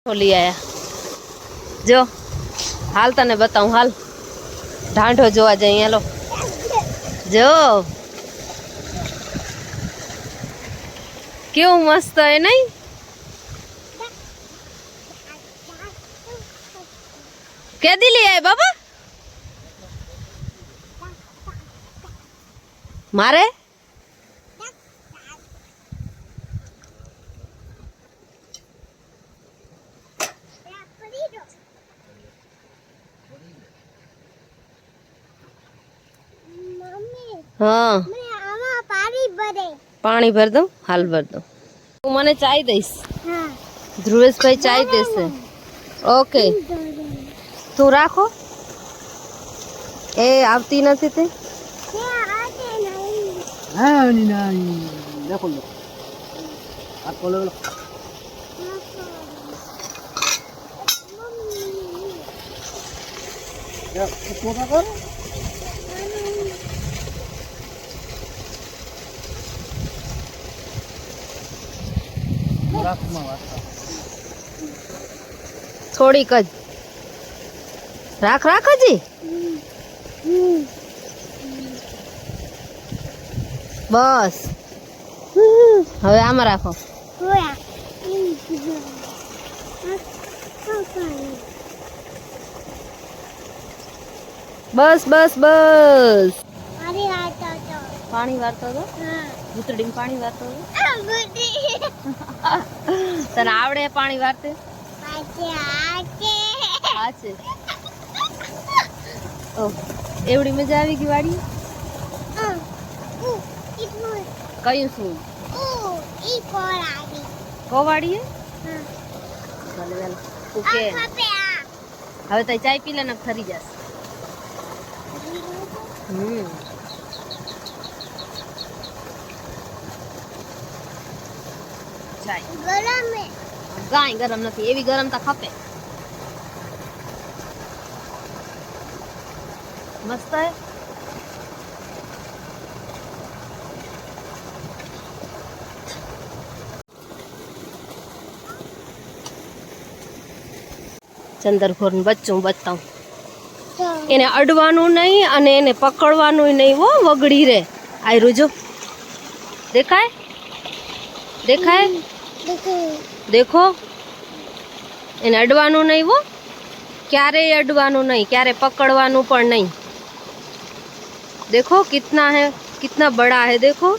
લઈ આયા જો હાલ તને બતાવું હાલ ઢાંઢો જોવા જઈએ હાલો જો કેવું મસ્ત હે નહીં કેદી લઈ આયા બાબા મારે हाँ पानी भर दो हाल भर दो तू मने चाय दईस ध्रुवेश भाई चाय देसे ओके तू राखो ए आवती नथी ते हाँ नहीं देखो लो आप बोलो लो या कितना का कर थोड़ी कज राख राख जी बस હવે આમાં રાખો બસ બસ બસ પાણી વારતો હતો ભૂતડીમાં પાણી વારતો હતો તને આવડે પાણી વારતે છે એવડી મજા આવી ગઈ વાડી કયું શું કોવાડી ભલે ઓકે હવે તો ચાય પી લે ને ફરી જશે ચાય ગરમ હે કાંઈ ગરમ નથી એવી ગરમ તો ખપે મસ્ત હે ચંદરઘોર નું બચ્ચું બતાવું એને અડવાનું નહીં અને એને પકડવાનું નહીં હો વગડી રે આયરું જો દેખાય દેખાય देखो એને અડવાનું નહીં હો ક્યારેય અડવાનું નહીં ક્યારે પકડવાનું પણ નહીં देखो कितना है कितना बड़ा है देखो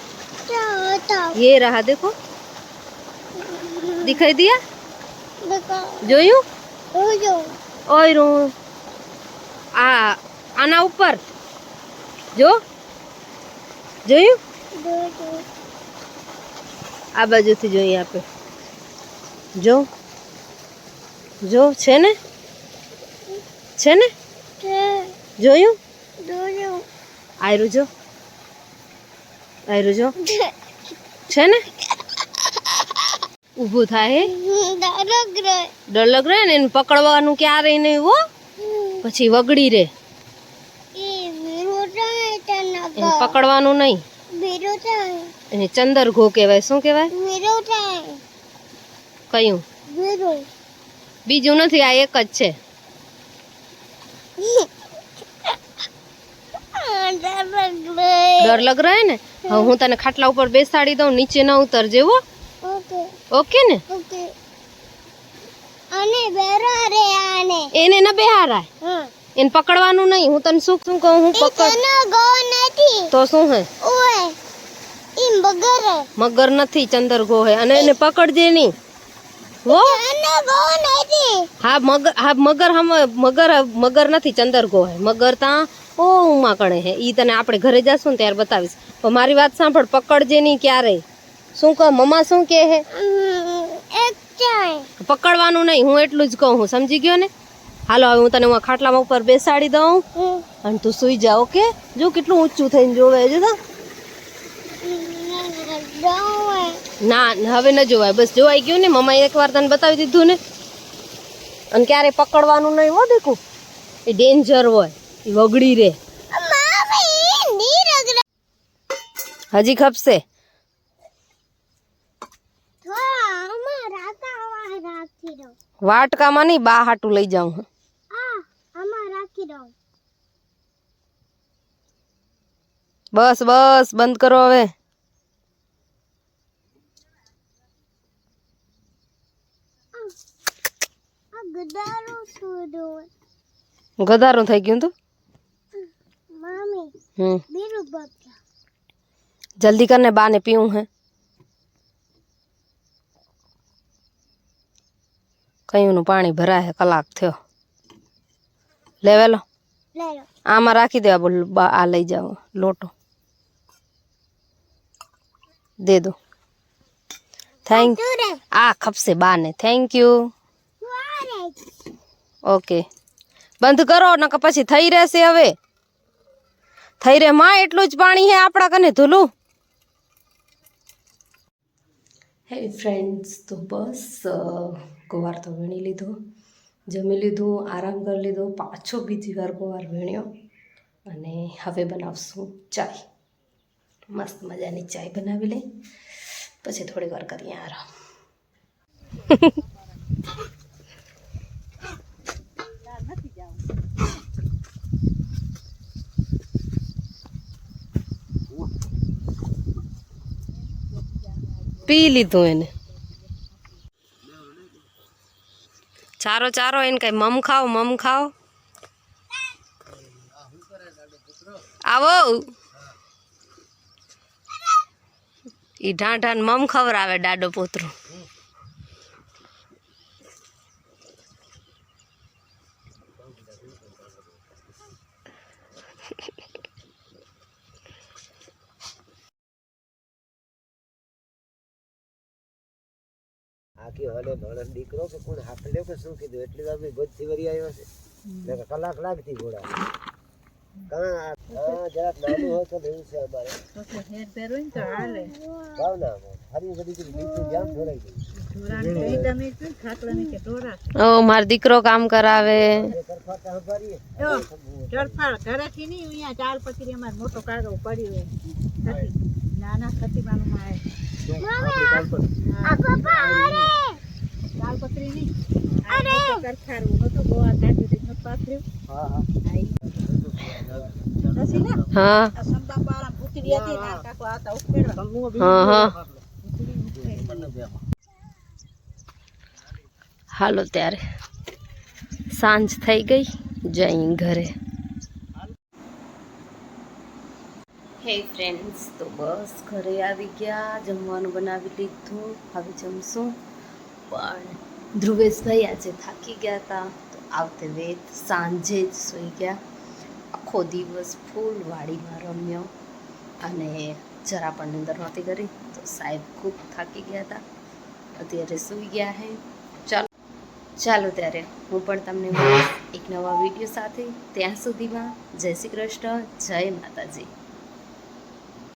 ये रहा देखो दिखाई दिया જોયું ઓયરું આ આના ઉપર જો જોયું આ બાજુથી જોઈએ આપણે જો જો છે ને જોયું આયરું જો છે ને ઊભું થાય ડર લગ રહે ને એને પકડવાનું ક્યારેય નહીં હો પછી વગડી રે એને પકડવાનું નહીં એને ચંદરઘો કહેવાય શું કહેવાય કયું બીજું નથી આ એક જ છે ડર લગ રહે ને હવે હું તને ખાટલા ઉપર બેસાડી દઉં નીચે ન ઉતર જેવો ઓકે ને એને ન બેહારાય એને પકડવાનું નહીં હું તને શું શું કહું હું પકડ તો શું હે મગર નથી ચંદરઘો હે અને એને પકડજે નહીં वो हाँ मगर नहीं चंदरघो है मगर ता ओ उमा कणे है ई तने आपणे घरे जासुं त्यारे बतावीश पण मारी वात सांभळ पकड़जे नहीं क्यारे शुं कह मम्मा शुं कहे है पकड़वानुं नहीं हूँ एटलुं ज कहूं समझी गयो ने हालो हवे हूँ तने खाटलामां उपर बेसाड़ी दऊं अने तू सुई जा ओके जो केटलुं ऊंचुं थईने जोवे जो ना हवे न जोवाय बस जोवाई गयुं ने मम्मा एक वार तने बतावी दीधुं ने अने क्यारे पकड़वानुं नहीं हो देखो ए डेंजर होय ए वगड़ी रे हजी खपसे વાટકામાં નહીં, બા હાટું લઈ જાઉં હું. બસ બસ બંધ કરો હવે. ગધારું થઈ ગયું તું. જલ્દી કરને, બાને પીવું હે. કયું નું પાણી ભરાય હે, કલાક થયો. લેવેલો આમાં રાખી દેવા. બોલ આ લઈ જાઓ લોટો દે દો. થેન્ક આ ખપશે બાને. Thank you. ઓકે બંધ કરો નકર પછી થઈ રહેશે. હવે થઈ રે માં, એટલું જ પાણી હે આપણા કને ધૂલું. હે ફ્રેન્ડ્સ, તો બસ ગવાર તો વીણી લીધો, જમી લીધું, આરામ કરી લીધો, પાછો બીજી વાર ગવાર વીણ્યો અને હવે બનાવશું ચાય. મસ્ત મજાની ચાય બનાવી લઈ, પછી થોડી વાર કરીએ આરામ. પી લીધું એને. ચારો ચારો એને કઈ મમ ખાઓ, મમ ખાઓ. આવો ઈ ઢાંઢાન મમ ખવરાવે ડાડો પોતરો. આખી હલે ભણન દીકરો કે કોણ હાથ લ્યો કે શું કીધું એટલી વાર મેં ગોદથી વરી આવ્યો છે. કલાક લાગતી ઘોડા. જરાક નાનું હોય તો લેવું છે અમારે. ભાવના ફરી બધી બીજું જામ ઢોરાઈ ગયું. ઓ મારો દીકરો કામ કરાવે. મોટો કાગળ પડ્યો નાના ખતીમાનું માં દાલપત્રી ની કરખારું નતું ગોવા કાઢી દીધું પાથર્યું. હા સંબાપાળા ભૂતરી હતી ના કાકો આતા ઉખેડવા. હા હા હાલો ત્યારે સાંજ થઈ ગઈ, જઈ ઘરે. હે ફ્રેન્ડ્સ, તો બસ ઘરે આવી ગયા, જમવાનું બનાવી લીધું, હવે જમશું. પણ ધ્રુવેશભાઈ આજે થાકી ગયા હતા, તો આવતે વેત સાંજે જ સૂઈ ગયા. આખો દિવસ ફૂલ વાડીમાં રમ્યો અને જરા પણ નીંદર નહોતી કરી, તો સાહેબ ખૂબ થાકી ગયા હતા, અત્યારે સૂઈ ગયા હે. ચાલો ત્યારે હું પણ તમને મળીશ એક નવા વિડીયો સાથે. ત્યાં સુધીમાં જય શ્રી કૃષ્ણ, જય માતાજી.